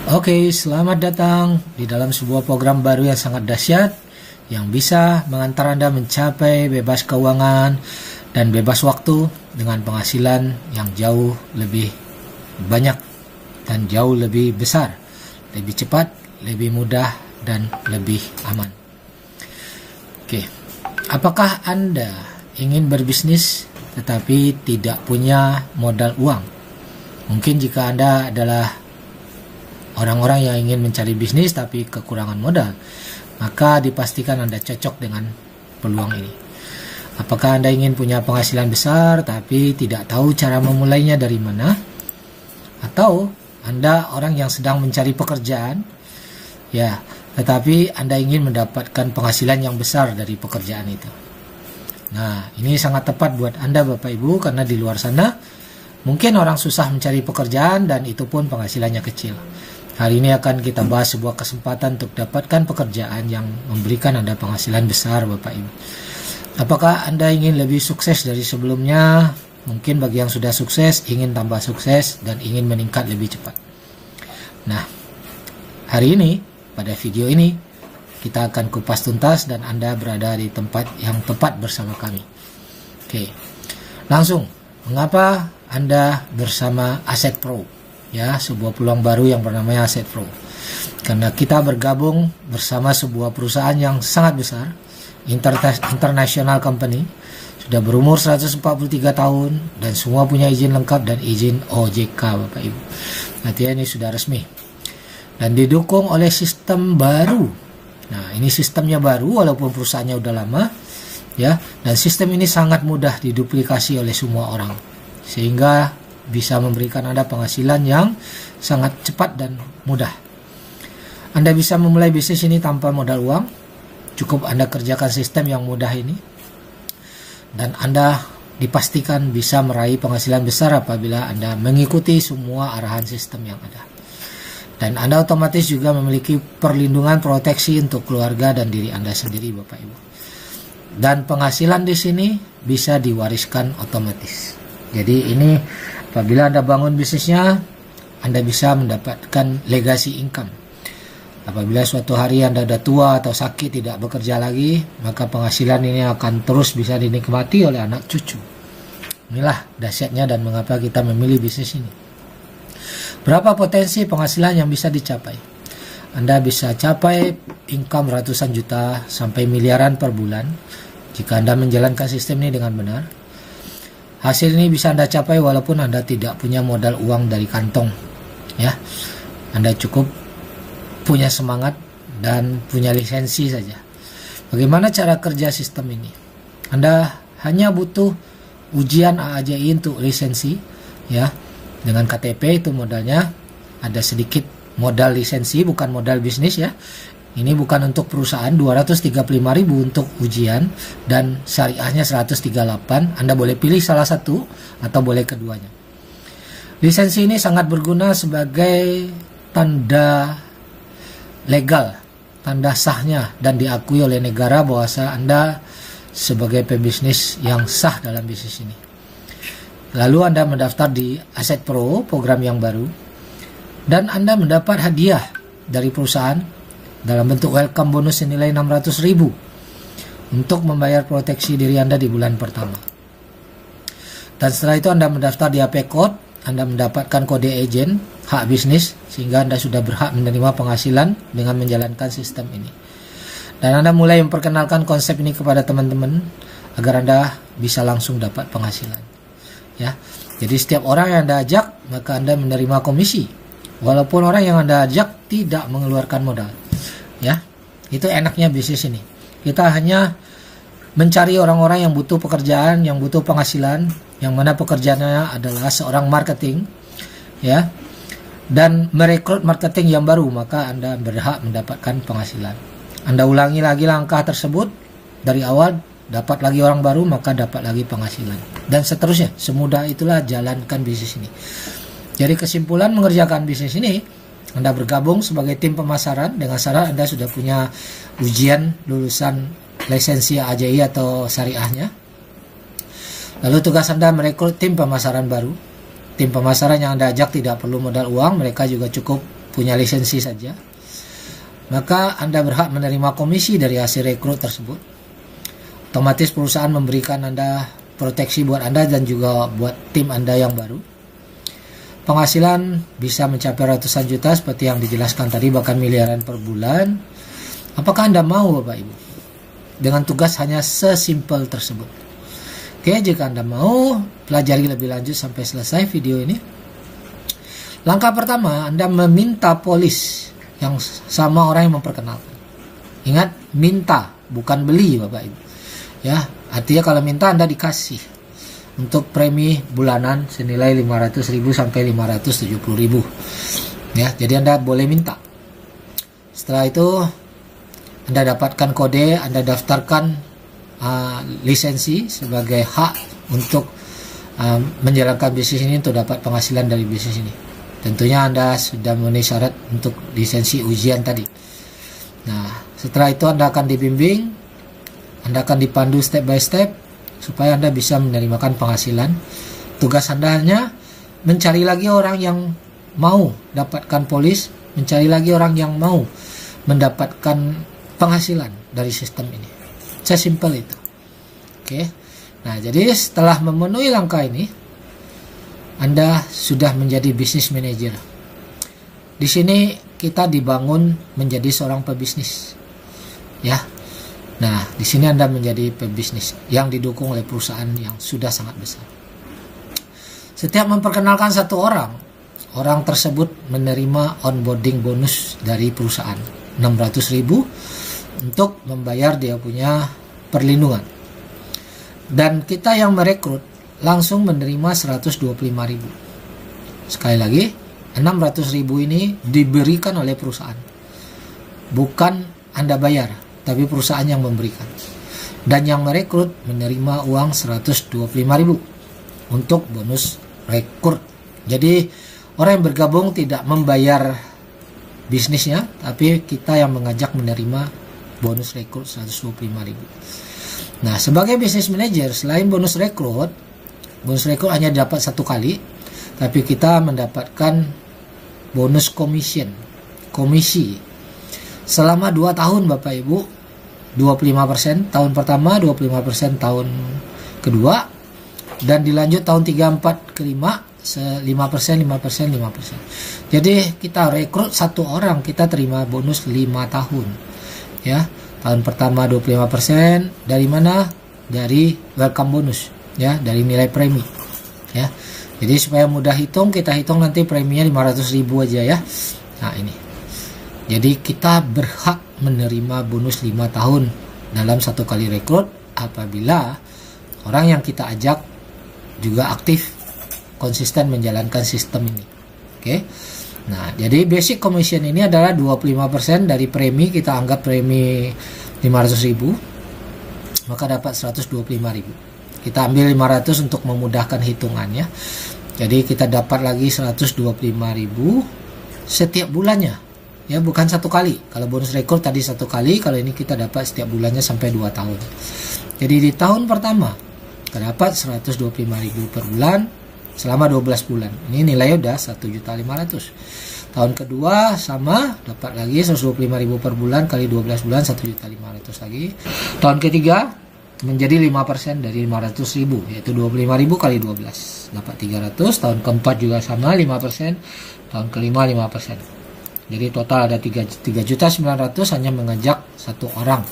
Oke, selamat datang di dalam sebuah program baru yang sangat dahsyat yang bisa mengantar Anda mencapai bebas keuangan dan bebas waktu dengan penghasilan yang jauh lebih banyak dan jauh lebih besar, lebih cepat, lebih mudah, dan lebih aman. Oke, apakah Anda ingin berbisnis tetapi tidak punya modal uang? Mungkin jika Anda adalah orang-orang yang ingin mencari bisnis tapi kekurangan modal, maka dipastikan Anda cocok dengan peluang ini. Apakah Anda ingin punya penghasilan besar tapi tidak tahu cara memulainya dari mana? Atau Anda orang yang sedang mencari pekerjaan, ya, tetapi Anda ingin mendapatkan penghasilan yang besar dari pekerjaan itu. Nah, ini sangat tepat buat Anda Bapak Ibu, karena di luar sana mungkin orang susah mencari pekerjaan dan itu pun penghasilannya kecil. Hari ini akan kita bahas sebuah kesempatan untuk dapatkan pekerjaan yang memberikan Anda penghasilan besar Bapak Ibu. Apakah Anda ingin lebih sukses dari sebelumnya? Mungkin bagi yang sudah sukses, ingin tambah sukses dan ingin meningkat lebih cepat. Nah, hari ini, pada video ini, kita akan kupas tuntas dan Anda berada di tempat yang tepat bersama kami. Oke, langsung, mengapa Anda bersama Asset Pro? Ya, sebuah peluang baru yang bernama Asset Pro. Karena kita bergabung bersama sebuah perusahaan yang sangat besar, international company, sudah berumur 143 tahun dan semua punya izin lengkap dan izin OJK Bapak Ibu. Nanti ini sudah resmi. Dan didukung oleh sistem baru. Nah, ini sistemnya baru walaupun perusahaannya udah lama, ya. Dan sistem ini sangat mudah diduplikasi oleh semua orang. Sehingga bisa memberikan Anda penghasilan yang sangat cepat dan mudah. Anda bisa memulai bisnis ini tanpa modal uang. Cukup Anda kerjakan sistem yang mudah ini. Dan Anda dipastikan bisa meraih penghasilan besar apabila Anda mengikuti semua arahan sistem yang ada. Dan Anda otomatis juga memiliki perlindungan proteksi untuk keluarga dan diri Anda sendiri Bapak Ibu. Dan penghasilan di sini bisa diwariskan otomatis. Jadi ini apabila Anda bangun bisnisnya, Anda bisa mendapatkan legacy income. Apabila suatu hari Anda sudah tua atau sakit tidak bekerja lagi, maka penghasilan ini akan terus bisa dinikmati oleh anak cucu. Inilah dahsyatnya dan mengapa kita memilih bisnis ini. Berapa potensi penghasilan yang bisa dicapai? Anda bisa capai income ratusan juta sampai miliaran per bulan jika Anda menjalankan sistem ini dengan benar. Hasil ini bisa Anda capai walaupun Anda tidak punya modal uang dari kantong, ya. Anda cukup punya semangat dan punya lisensi saja. Bagaimana cara kerja sistem ini? Anda hanya butuh ujian AAJI untuk lisensi, ya. Dengan KTP itu modalnya, ada sedikit modal lisensi, bukan modal bisnis, ya. Ini bukan untuk perusahaan, 235.000 untuk ujian dan syariahnya 138. Anda boleh pilih salah satu atau boleh keduanya. Lisensi ini sangat berguna sebagai tanda legal, tanda sahnya dan diakui oleh negara bahwa Anda sebagai pebisnis yang sah dalam bisnis ini. Lalu Anda mendaftar di Asset Pro, program yang baru, dan Anda mendapat hadiah dari perusahaan dalam bentuk welcome bonus senilai 600.000 untuk membayar proteksi diri Anda di bulan pertama. Dan setelah itu Anda mendaftar di AP Code, Anda mendapatkan kode agent hak bisnis sehingga Anda sudah berhak menerima penghasilan dengan menjalankan sistem ini. Dan Anda mulai memperkenalkan konsep ini kepada teman-teman agar Anda bisa langsung dapat penghasilan. Ya. Jadi setiap orang yang Anda ajak, maka Anda menerima komisi. Walaupun orang yang Anda ajak tidak mengeluarkan modal. Ya, itu enaknya bisnis ini. Kita hanya mencari orang-orang yang butuh pekerjaan, yang butuh penghasilan, yang mana pekerjaannya adalah seorang marketing, ya, dan merekrut marketing yang baru, maka Anda berhak mendapatkan penghasilan. Anda ulangi lagi langkah tersebut dari awal, dapat lagi orang baru, maka dapat lagi penghasilan, dan seterusnya. Semudah itulah jalankan bisnis ini. Jadi kesimpulan mengerjakan bisnis ini, Anda bergabung sebagai tim pemasaran dengan syarat Anda sudah punya ujian lulusan lisensi AJI atau syariahnya. Lalu tugas Anda merekrut tim pemasaran baru. Tim pemasaran yang Anda ajak tidak perlu modal uang, mereka juga cukup punya lisensi saja, maka Anda berhak menerima komisi dari hasil rekrut tersebut. Otomatis perusahaan memberikan Anda proteksi buat Anda dan juga buat tim Anda yang baru. Penghasilan bisa mencapai ratusan juta seperti yang dijelaskan tadi, bahkan miliaran per bulan. Apakah Anda mau, Bapak Ibu, dengan tugas hanya sesimpel tersebut? Oke, jika Anda mau pelajari lebih lanjut sampai selesai video ini. Langkah pertama, Anda meminta polis yang sama orang yang memperkenalkan. Ingat, minta, bukan beli, Bapak Ibu. Ya, artinya kalau minta Anda dikasih untuk premi bulanan senilai 500.000 sampai 570.000. Ya, jadi Anda boleh minta. Setelah itu Anda dapatkan kode, Anda daftarkan lisensi sebagai hak untuk menjalankan bisnis ini, untuk dapat penghasilan dari bisnis ini. Tentunya Anda sudah memenuhi syarat untuk lisensi ujian tadi. Nah, setelah itu Anda akan dibimbing, Anda akan dipandu step by step supaya Anda bisa menerimakan penghasilan. Tugas Anda hanya mencari lagi orang yang mau dapatkan polis, mencari lagi orang yang mau mendapatkan penghasilan dari sistem ini. Sesimpel itu. Oke. Nah, jadi setelah memenuhi langkah ini, Anda sudah menjadi business manager. Di sini kita dibangun menjadi seorang pebisnis. Ya. Nah, di sini Anda menjadi pebisnis yang didukung oleh perusahaan yang sudah sangat besar. Setiap memperkenalkan satu orang, orang tersebut menerima onboarding bonus dari perusahaan 600.000 untuk membayar dia punya perlindungan. Dan kita yang merekrut langsung menerima 125.000. Sekali lagi, 600.000 ini diberikan oleh perusahaan. Bukan Anda bayar, tapi perusahaan yang memberikan. Dan yang merekrut menerima uang 125.000 untuk bonus rekrut. Jadi orang yang bergabung tidak membayar bisnisnya, tapi kita yang mengajak menerima bonus rekrut 125.000. Nah, sebagai business manager, selain bonus rekrut hanya dapat satu kali, tapi kita mendapatkan bonus komisi selama 2 tahun, Bapak Ibu. 25% tahun pertama, 25% tahun kedua, dan dilanjut tahun 3, 4, ke-5 5%. Jadi kita rekrut satu orang, kita terima bonus 5 tahun. Ya, tahun pertama 25%, dari mana? Dari welcome bonus, ya, dari nilai premi. Ya. Jadi supaya mudah hitung, kita hitung nanti preminya 500.000 aja ya. Nah, ini. Jadi kita berhak menerima bonus 5 tahun dalam satu kali rekrut apabila orang yang kita ajak juga aktif, konsisten menjalankan sistem ini. Oke. Nah, jadi basic commission ini adalah 25% dari premi, kita anggap premi 500.000, maka dapat 125.000. Kita ambil 500 untuk memudahkan hitungannya. Jadi kita dapat lagi 125.000 setiap bulannya. Ya, bukan satu kali. Kalau bonus rekrut tadi satu kali, kalau ini kita dapat setiap bulannya sampai 2 tahun. Jadi di tahun pertama kita dapat 125.000 per bulan selama 12 bulan. Ini nilainya udah 1.500.000. Tahun kedua sama, dapat lagi 125.000 per bulan kali 12 bulan 1.500.000 lagi. Tahun ketiga menjadi 5% dari 500.000, yaitu 25.000 kali 12 dapat 300. Tahun keempat juga sama 5%, tahun kelima 5%. Jadi total ada 3.900.000 hanya mengajak satu orang,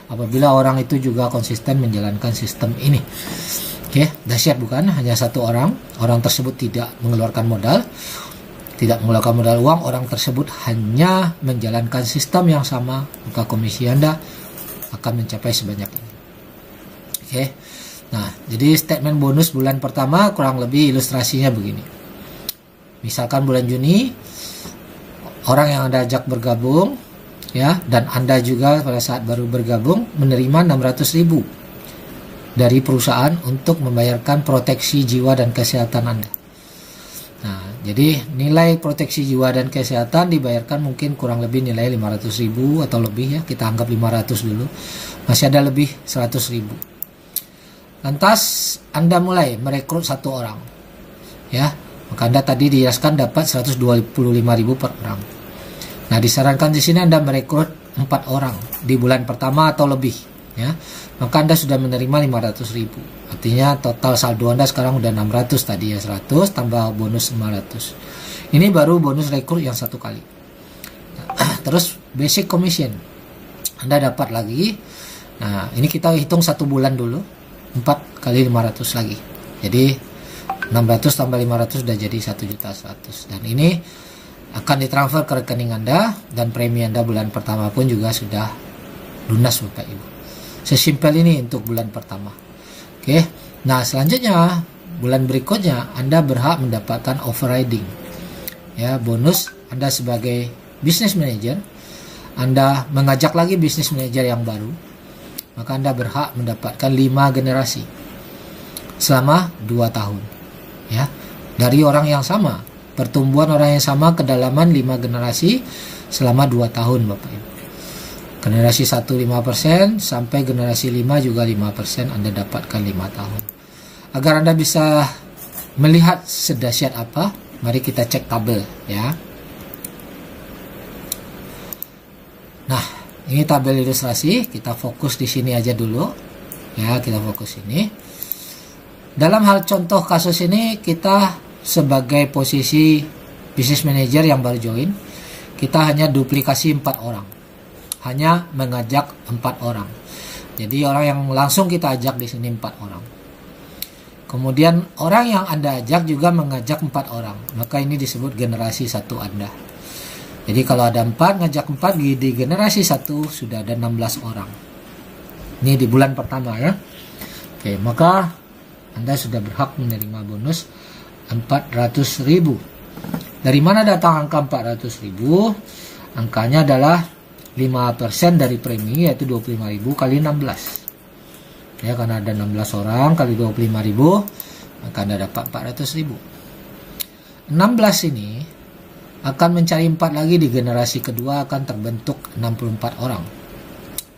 apabila orang itu juga konsisten menjalankan sistem ini. Oke, dahsyat bukan? Hanya satu orang tersebut tidak mengeluarkan modal, uang, orang tersebut hanya menjalankan sistem yang sama, maka komisi Anda akan mencapai sebanyak ini. Oke. Nah, jadi statement bonus bulan pertama kurang lebih ilustrasinya begini. Misalkan bulan Juni, orang yang Anda ajak bergabung, ya, dan Anda juga pada saat baru bergabung menerima 600.000 dari perusahaan untuk membayarkan proteksi jiwa dan kesehatan Anda. Nah, jadi nilai proteksi jiwa dan kesehatan dibayarkan mungkin kurang lebih nilai 500.000 atau lebih ya, kita anggap 500 dulu. Masih ada lebih 100.000. Lantas Anda mulai merekrut satu orang. Ya, maka Anda tadi dijelaskan dapat 125.000 per orang. Nah, disarankan di sini Anda merekrut 4 orang di bulan pertama atau lebih, ya. Maka Anda sudah menerima 500.000. Artinya total saldo Anda sekarang udah 600 tadi ya, 100 tambah bonus 500. Ini baru bonus rekrut yang 1 kali. Nah, terus basic commission Anda dapat lagi. Nah, ini kita hitung 1 bulan dulu. 4 kali 500 lagi. Jadi 600 tambah 500 sudah jadi 1.100.000. Dan ini akan ditransfer ke rekening Anda, dan premi Anda bulan pertama pun juga sudah lunas Bapak Ibu. Sesimpel ini untuk bulan pertama. Oke. Nah, selanjutnya bulan berikutnya Anda berhak mendapatkan overriding. Ya, bonus Anda sebagai business manager. Anda mengajak lagi business manager yang baru. Maka Anda berhak mendapatkan 5 generasi selama 2 tahun. Ya. Dari orang yang sama. Pertumbuhan orang yang sama, kedalaman 5 generasi selama 2 tahun Bapak Ibu. Generasi 1 5%, sampai generasi 5 juga 5% Anda dapatkan 5 tahun. Agar Anda bisa melihat sedahsyat apa, mari kita cek tabel ya. Nah, ini tabel ilustrasi, kita fokus di sini aja dulu. Ya, kita fokus ini. Dalam hal contoh kasus ini, kita sebagai posisi business manager yang baru join, kita hanya duplikasi 4 orang. Hanya mengajak 4 orang. Jadi orang yang langsung kita ajak di sini 4 orang. Kemudian orang yang Anda ajak juga mengajak 4 orang. Maka ini disebut generasi 1 Anda. Jadi kalau ada 4 ngajak 4, di generasi 1 sudah ada 16 orang. Ini di bulan pertama ya. Oke, maka Anda sudah berhak menerima bonus 400.000. Dari mana datang angka 400.000? Angkanya adalah 5% dari premi, yaitu 25.000 kali 16. Ya, karena ada 16 orang kali 25.000, maka Anda dapat 400.000. 16 ini akan mencari 4 lagi di generasi kedua, akan terbentuk 64 orang.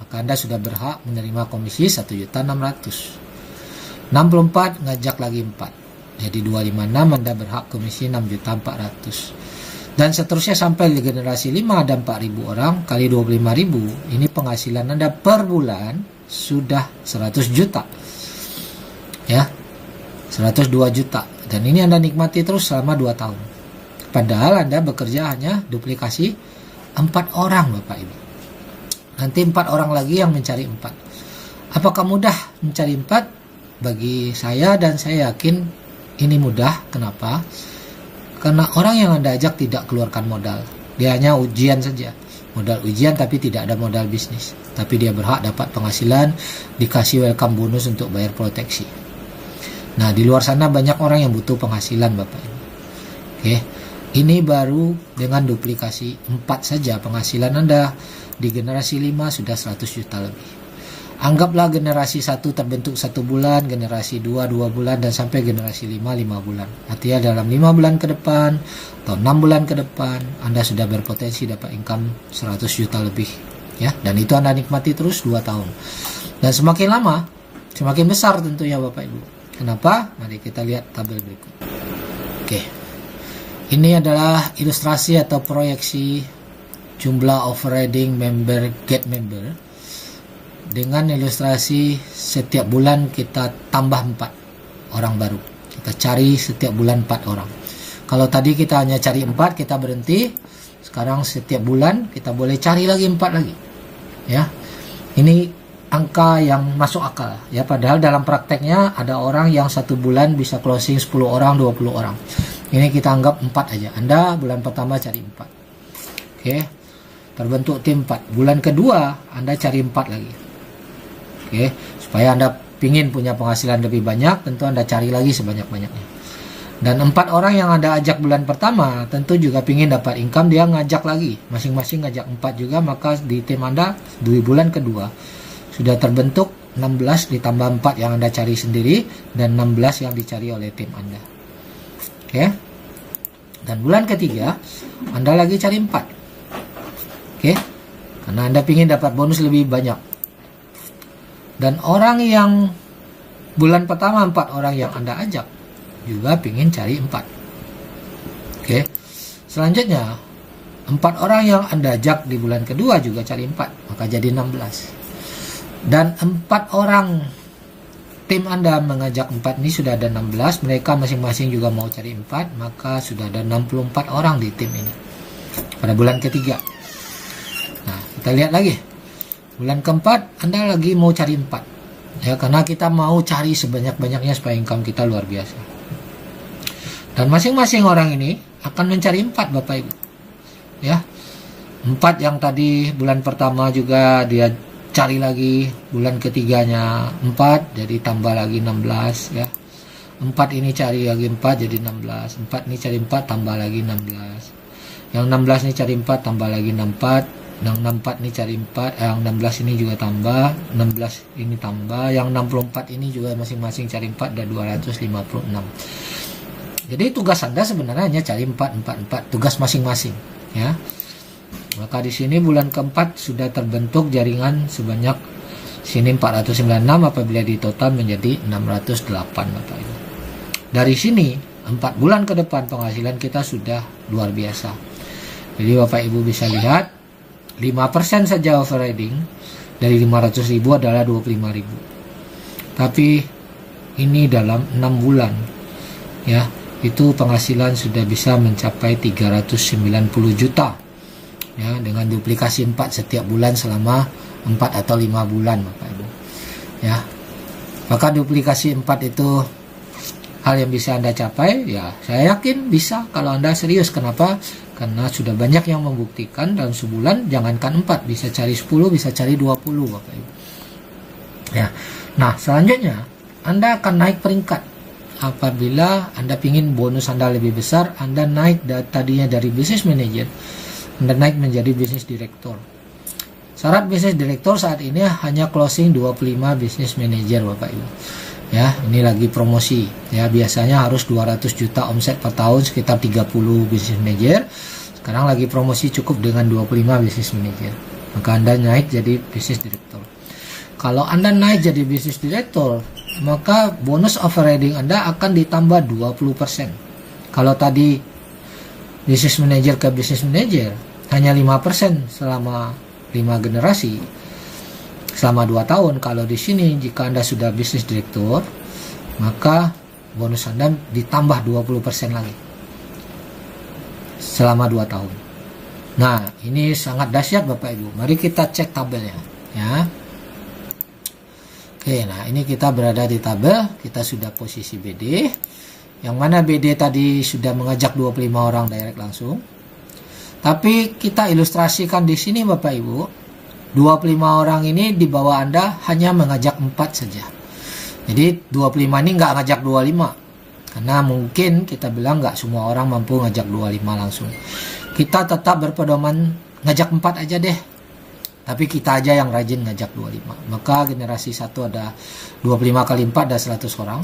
Maka Anda sudah berhak menerima komisi 1.600.000. 64 ngajak lagi 4. Jadi 256 Anda berhak komisi 6.400.000. Dan seterusnya sampai di generasi 5 ada 4.000 orang kali 25.000. Ini penghasilan Anda per bulan sudah 100 juta. Ya. 102 juta. Dan ini Anda nikmati terus selama 2 tahun. Padahal Anda bekerja hanya duplikasi 4 orang Bapak Ibu. Nanti 4 orang lagi yang mencari 4. Apakah mudah mencari 4? Bagi saya, dan saya yakin ini mudah. Kenapa? Karena orang yang Anda ajak tidak keluarkan modal. Dia hanya ujian saja. Modal ujian tapi tidak ada modal bisnis. Tapi dia berhak dapat penghasilan, dikasih welcome bonus untuk bayar proteksi. Nah, di luar sana banyak orang yang butuh penghasilan Bapak Ibu. Oke. Ini baru dengan duplikasi 4 saja penghasilan Anda di generasi 5 sudah 100 juta lebih. Anggaplah generasi 1 terbentuk 1 bulan, generasi 2 2 bulan, dan sampai generasi 5 5 bulan. Artinya dalam 5 bulan ke depan atau 6 bulan ke depan Anda sudah berpotensi dapat income 100 juta lebih ya. Dan itu Anda nikmati terus 2 tahun. Dan semakin lama semakin besar tentunya Bapak Ibu. Kenapa? Mari kita lihat tabel berikut. Oke. Ini adalah ilustrasi atau proyeksi jumlah overriding member get member. Dengan ilustrasi setiap bulan kita tambah 4 orang baru. Kita cari setiap bulan 4 orang. Kalau tadi kita hanya cari 4, kita berhenti. Sekarang setiap bulan kita boleh cari lagi 4 lagi. Ya. Ini angka yang masuk akal ya, padahal dalam prakteknya ada orang yang 1 bulan bisa closing 10 orang, 20 orang. Ini kita anggap 4 aja. Anda bulan pertama cari 4. Oke. Terbentuk tim 4. Bulan kedua Anda cari 4 lagi. Oke, supaya Anda pingin punya penghasilan lebih banyak, tentu Anda cari lagi sebanyak-banyaknya. Dan 4 orang yang Anda ajak bulan pertama tentu juga pingin dapat income, dia ngajak lagi, masing-masing ngajak 4 juga. Maka di tim Anda di bulan kedua sudah terbentuk 16 ditambah 4 yang Anda cari sendiri, dan 16 yang dicari oleh tim Anda. Oke. Dan bulan ketiga Anda lagi cari 4. Oke. Karena Anda pingin dapat bonus lebih banyak. Dan orang yang bulan pertama 4 orang yang Anda ajak juga pingin cari 4. Oke. Selanjutnya 4 orang yang Anda ajak di bulan kedua juga cari 4, maka jadi 16. Dan 4 orang tim Anda mengajak 4 ini sudah ada 16, mereka masing-masing juga mau cari 4, maka sudah ada 64 orang di tim ini pada bulan ketiga. Nah, kita lihat lagi. Bulan keempat Anda lagi mau cari 4. Ya, karena kita mau cari sebanyak-banyaknya supaya income kita luar biasa. Dan masing-masing orang ini akan mencari 4, Bapak Ibu. Ya. 4 yang tadi bulan pertama juga dia cari lagi, bulan ketiganya 4, jadi tambah lagi 16 ya. 4 ini cari lagi 4 jadi 16. 4 ini cari 4 tambah lagi 16. Yang 16 ini cari 4 tambah lagi 64. Yang 64 ini cari 4, yang 16 ini juga tambah, 16 ini tambah, yang 64 ini juga masing-masing cari 4, ada 256. Jadi tugas Anda sebenarnya hanya cari 4, 4, 4, tugas masing-masing ya. Maka di sini bulan keempat sudah terbentuk jaringan sebanyak sini 496, apabila di total menjadi 608 Bapak Ibu. Dari sini 4 bulan ke depan penghasilan kita sudah luar biasa. Jadi Bapak Ibu bisa lihat 5% saja overriding dari 500.000 adalah 25.000. Tapi ini dalam 6 bulan ya, itu penghasilan sudah bisa mencapai 390 juta ya, dengan duplikasi 4 setiap bulan selama 4 atau 5 bulan Bapak Ibu ya. Maka duplikasi 4 itu hal yang bisa Anda capai ya, saya yakin bisa kalau Anda serius. Kenapa? Karena sudah banyak yang membuktikan dalam sebulan jangankan 4, bisa cari 10, bisa cari 20 Bapak Ibu ya. Nah, selanjutnya Anda akan naik peringkat. Apabila Anda ingin bonus Anda lebih besar, Anda naik tadinya dari business manager, Anda naik menjadi business director. Syarat business director saat ini hanya closing 25 business manager Bapak Ibu ya. Ini lagi promosi ya, biasanya harus 200 juta omset per tahun, sekitar 30 business manager. Sekarang lagi promosi cukup dengan 25 business manager, maka Anda naik jadi business director. Kalau Anda naik jadi business director, maka bonus overriding Anda akan ditambah 20%. Kalau tadi business manager ke business manager hanya 5% selama 5 generasi selama 2 tahun. Kalau di sini jika Anda sudah business director, maka bonus Anda ditambah 20% lagi selama 2 tahun. Nah, ini sangat dahsyat Bapak Ibu. Mari kita cek tabelnya ya. Oke, nah ini kita berada di tabel, kita sudah posisi BD. Yang mana BD tadi sudah mengajak 25 orang direct langsung. Tapi kita ilustrasikan di sini Bapak Ibu, 25 orang ini di bawah Anda hanya mengajak 4 saja. Jadi 25 ini nggak ngajak 25. Karena mungkin kita bilang nggak semua orang mampu ngajak 25 langsung. Kita tetap berpedoman ngajak 4 aja deh. Tapi kita aja yang rajin ngajak 25. Maka generasi 1 ada 25 kali 4 ada 100 orang.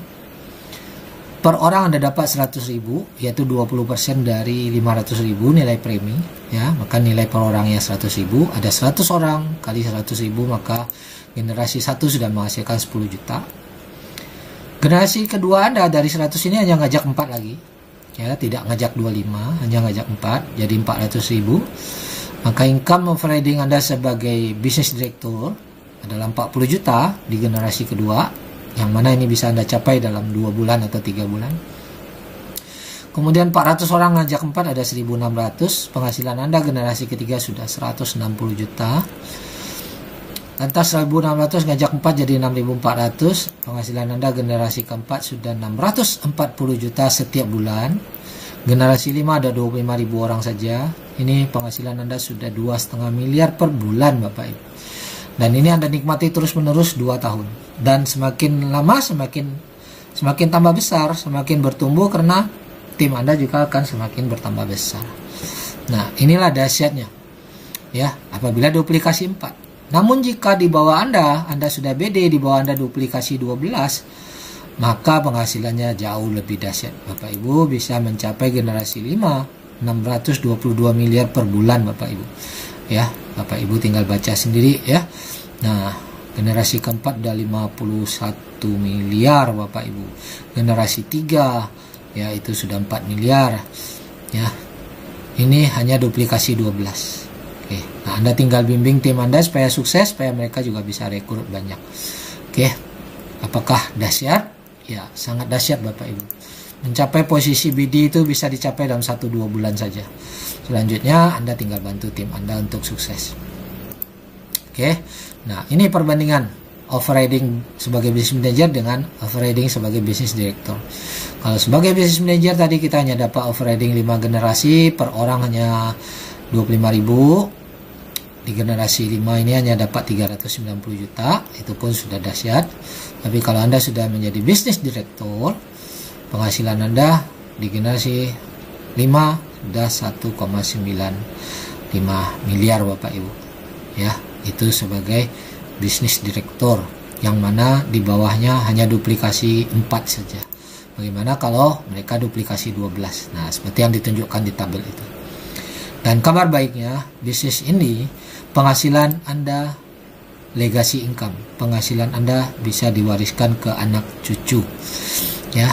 Per orang Anda dapat 100.000, yaitu 20% dari 500.000 nilai premi ya. Maka nilai per orangnya 100.000, ada 100 orang kali 100.000, maka generasi 1 sudah menghasilkan 10 juta. Generasi kedua Anda dari 100 ini hanya ngajak 4 lagi ya, tidak ngajak 25, hanya ngajak 4, jadi 400.000. Maka income overriding Anda sebagai business director adalah 40 juta di generasi kedua, yang mana ini bisa Anda capai dalam 2 bulan atau 3 bulan. Kemudian 400 orang ngajak 4 ada 1.600, penghasilan Anda generasi ketiga sudah 160 juta. Lantas 1.600 ngajak 4 jadi 6.400, penghasilan Anda generasi keempat sudah 640 juta setiap bulan. Generasi 5 ada 25.000 orang saja. Ini penghasilan Anda sudah 2,5 miliar per bulan Bapak Ibu. Dan ini Anda nikmati terus menerus 2 tahun. Dan semakin lama semakin tambah besar, semakin bertumbuh, karena tim Anda juga akan semakin bertambah besar. Nah, inilah dahsyatnya ya apabila duplikasi 4. Namun jika di bawah Anda sudah BD, di bawah Anda duplikasi 12, maka penghasilannya jauh lebih dahsyat. Bapak Ibu bisa mencapai generasi 5, 622 miliar per bulan Bapak Ibu. Ya, Bapak Ibu tinggal baca sendiri ya. Nah, generasi keempat udah 51 miliar Bapak Ibu. Generasi 3 ya itu sudah 4 miliar ya. Ini hanya duplikasi 12. Oke, nah Anda tinggal bimbing tim Anda supaya sukses, supaya mereka juga bisa rekrut banyak. Oke, apakah dahsyat? Ya, sangat dahsyat Bapak Ibu. Mencapai posisi BD itu bisa dicapai dalam 1-2 bulan saja. Selanjutnya Anda tinggal bantu tim Anda untuk sukses. Oke, nah ini perbandingan overriding sebagai business manager dengan overriding sebagai business director. Kalau sebagai business manager tadi kita hanya dapat overriding 5 generasi, per orang hanya 25.000. Di generasi 5 ini hanya dapat 390 juta, itu pun sudah dahsyat. Tapi kalau Anda sudah menjadi business director, penghasilan Anda di generasi 5 sudah 1,95 miliar Bapak Ibu. Ya, itu sebagai business director, yang mana di bawahnya hanya duplikasi 4 saja. Bagaimana kalau mereka duplikasi 12? Nah, seperti yang ditunjukkan di tabel itu. Dan kabar baiknya, bisnis ini penghasilan Anda legacy income. Penghasilan Anda bisa diwariskan ke anak cucu. Ya.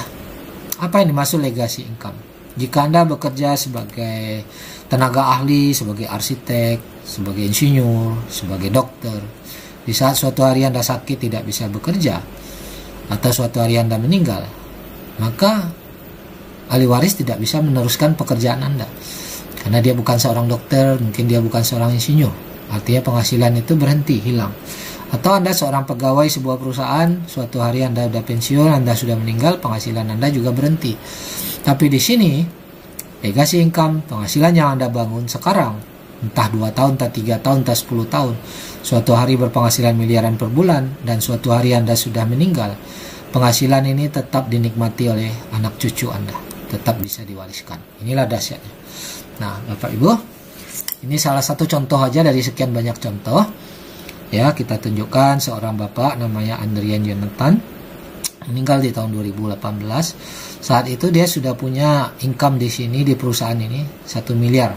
Apa yang dimaksud legacy income? Jika Anda bekerja sebagai tenaga ahli, sebagai arsitek, sebagai insinyur, sebagai dokter, di saat suatu hari Anda sakit tidak bisa bekerja, atau suatu hari Anda meninggal, maka ahli waris tidak bisa meneruskan pekerjaan Anda. Karena dia bukan seorang dokter, mungkin dia bukan seorang insinyur. Artinya penghasilan itu berhenti, hilang. Atau Anda seorang pegawai sebuah perusahaan, suatu hari Anda sudah pensiun, Anda sudah meninggal, penghasilan Anda juga berhenti. Tapi di sini, legacy income, penghasilan yang Anda bangun sekarang, entah 2 tahun, entah 3 tahun, entah 10 tahun, suatu hari berpenghasilan miliaran per bulan, dan suatu hari Anda sudah meninggal, penghasilan ini tetap dinikmati oleh anak cucu Anda, tetap bisa diwariskan. Inilah dahsyatnya. Nah, Bapak Ibu, ini salah satu contoh aja dari sekian banyak contoh. Ya, kita tunjukkan seorang bapak namanya Andrian Jonathan, meninggal di tahun 2018. Saat itu dia sudah punya income di sini di perusahaan ini 1 miliar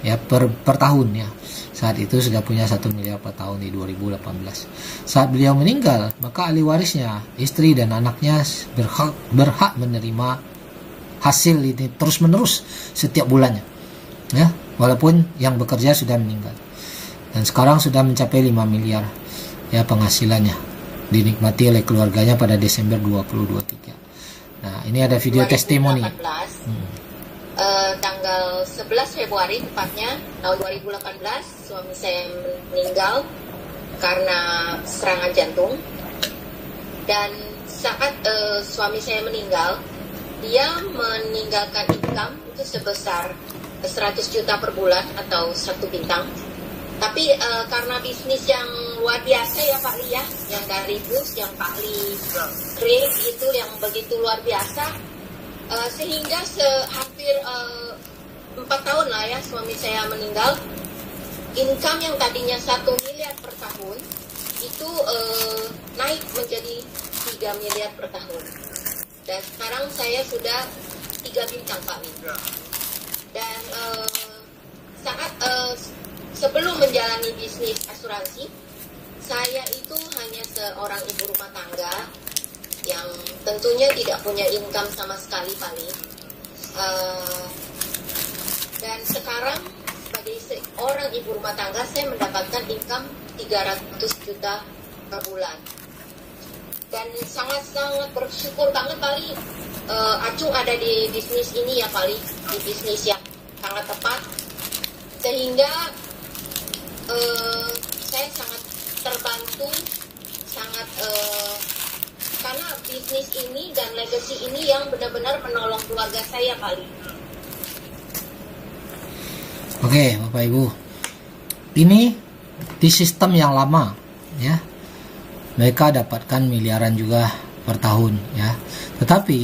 ya per tahun ya. Saat itu sudah punya 1 miliar per tahun di 2018. Saat beliau meninggal, maka ahli warisnya, istri dan anaknya berhak menerima hasil ini terus-menerus setiap bulannya. Ya, walaupun yang bekerja sudah meninggal. Dan sekarang sudah mencapai 5 miliar ya penghasilannya, dinikmati oleh keluarganya pada Desember 2023. Nah, ini ada video testimoni. Tanggal 11 Februari tepatnya tahun 2018, suami saya meninggal karena serangan jantung. Dan saat suami saya meninggal, dia meninggalkan income itu sebesar 100 juta per bulan atau 1 bintang. Tapi karena bisnis yang luar biasa ya Pak Li ya, yang dari bus, yang Pak Li create itu yang begitu luar biasa, sehingga hampir 4 tahun lah ya suami saya meninggal, income yang tadinya 1 miliar per tahun itu naik menjadi 3 miliar per tahun. Dan sekarang saya sudah 3 bintang Pak Li. Dan saat sebelum menjalani bisnis asuransi, saya itu hanya seorang ibu rumah tangga yang tentunya tidak punya income sama sekali Pak Li. Dan sekarang sebagai seorang ibu rumah tangga, saya mendapatkan income 300 juta per bulan. Dan sangat-sangat bersyukur banget Pak Li, Acung ada di bisnis ini ya Pak Li, di bisnis yang sangat tepat, sehingga saya sangat terbantu, sangat karena bisnis ini dan legacy ini yang benar-benar menolong keluarga saya Pak Li. Oke, Bapak Ibu, ini di sistem yang lama ya, mereka dapatkan miliaran juga per tahun ya. Tetapi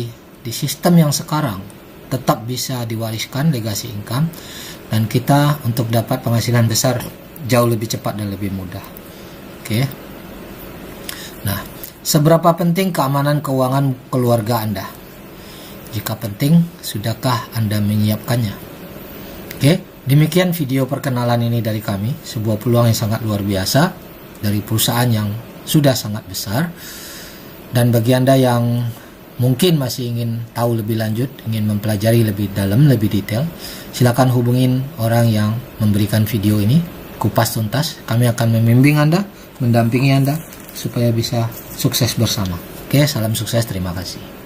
di sistem yang sekarang tetap bisa diwariskan legacy income, dan kita untuk dapat penghasilan besar jauh lebih cepat dan lebih mudah. Oke. Nah, seberapa penting keamanan keuangan keluarga Anda? Jika penting, sudahkah Anda menyiapkannya? Oke, demikian video perkenalan ini dari kami, sebuah peluang yang sangat luar biasa dari perusahaan yang sudah sangat besar. Dan bagi Anda yang mungkin masih ingin tahu lebih lanjut, ingin mempelajari lebih dalam, lebih detail, silakan hubungin orang yang memberikan video ini, kupas tuntas. Kami akan membimbing Anda, mendampingi Anda supaya bisa sukses bersama. Oke, salam sukses, terima kasih.